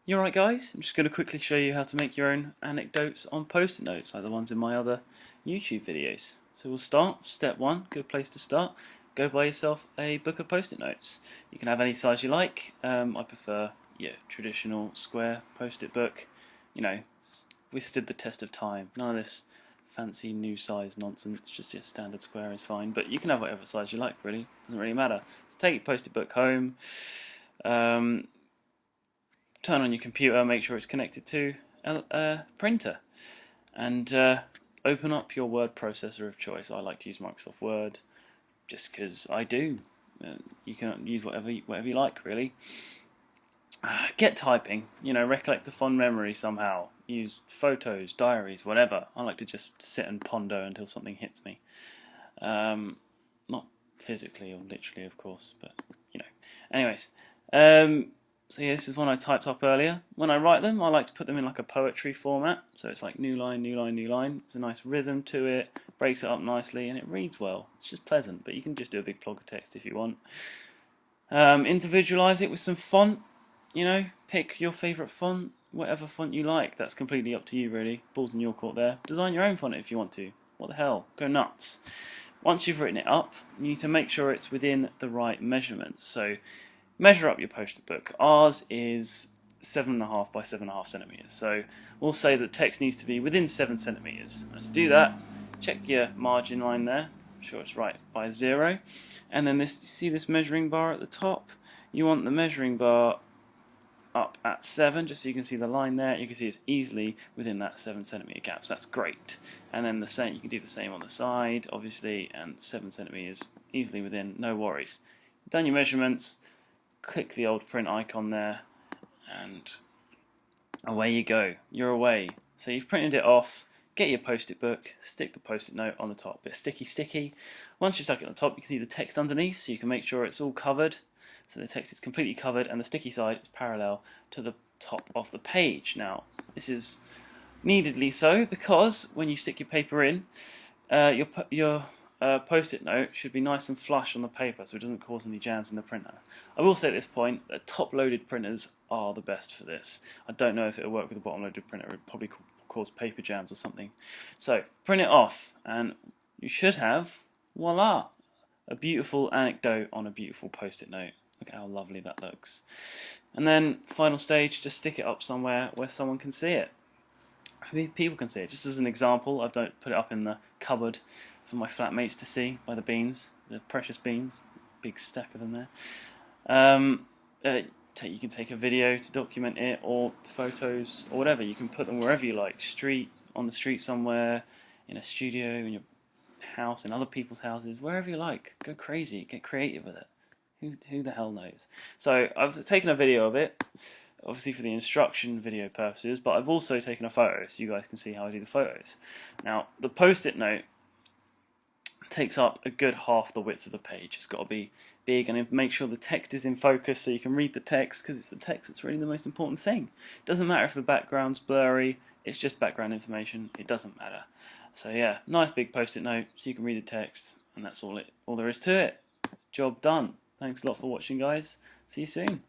You alright guys? I'm just going to quickly show you how to make your own anecdotes on post-it notes like the ones in my other YouTube videos. So we'll start. Step 1, good place to start. Go buy yourself a book of post-it notes. You can have any size you like. I prefer traditional square post-it book. You know, withstood the test of time. None of this fancy new size nonsense. Just your standard square is fine. But you can have whatever size you like really. Doesn't really matter. So take your post-it book home. Turn on your computer, make sure it's connected to a printer, and open up your word processor of choice. I like to use Microsoft Word just because I do. You can use whatever you like, really. Get typing. Recollect a fond memory somehow. Use photos, diaries, whatever. I like to just sit and ponder until something hits me. Not physically or literally, of course, but Anyways. So yeah, this is one I typed up earlier. When I write them, I like to put them in like a poetry format. So it's like new line, new line, new line. There's a nice rhythm to it, breaks it up nicely, and it reads well. It's just pleasant, but you can just do a big block of text if you want. Individualize it with some font. Pick your favourite font, whatever font you like. That's completely up to you, really. Ball's in your court there. Design your own font if you want to. What the hell? Go nuts. Once you've written it up, you need to make sure it's within the right measurements. So measure up your post-it book. Ours is 7.5 by 7.5 centimeters. So we'll say that text needs to be within 7 centimeters. Let's do that. Check your margin line there. I'm sure it's right by 0. And then see this measuring bar at the top? You want the measuring bar up at 7, just so you can see the line there. You can see it's easily within that 7 centimeter gap, so that's great. And then you can do the same on the side, obviously, and 7 centimeters easily within, no worries. Done your measurements. Click the old print icon there, and away you go. You're away. So you've printed it off. Get your post-it book, stick the post-it note on the top. Bit sticky. Once you've stuck it on the top, you can see the text underneath, so you can make sure it's all covered. So the text is completely covered, and the sticky side is parallel to the top of the page. Now, this is neededly so because when you stick your paper in, your post-it note should be nice and flush on the paper so it doesn't cause any jams in the printer. I will say at this point that top-loaded printers are the best for this. I don't know if it will work with a bottom-loaded printer. It would probably cause paper jams or something. So print it off, and you should have, voila, a beautiful anecdote on a beautiful post-it note. Look at how lovely that looks. And then final stage, just stick it up somewhere where someone can see it. People can see it. Just as an example, I've put it up in the cupboard for my flatmates to see by the beans, the precious beans, big stack of them there. You can take a video to document it, or photos, or whatever. You can put them wherever you like, on the street somewhere, in a studio, in your house, in other people's houses, wherever you like. Go crazy, get creative with it. Who the hell knows? So I've taken a video of it, obviously for the instruction video purposes, but I've also taken a photo so you guys can see how I do the photos. Now, the post-it note takes up a good half the width of the page. It's got to be big, and make sure the text is in focus so you can read the text, because it's the text that's really the most important thing. It doesn't matter if the background's blurry, it's just background information, it doesn't matter. So yeah, nice big post-it note so you can read the text, and that's all there is to it. Job done. Thanks a lot for watching, guys. See you soon.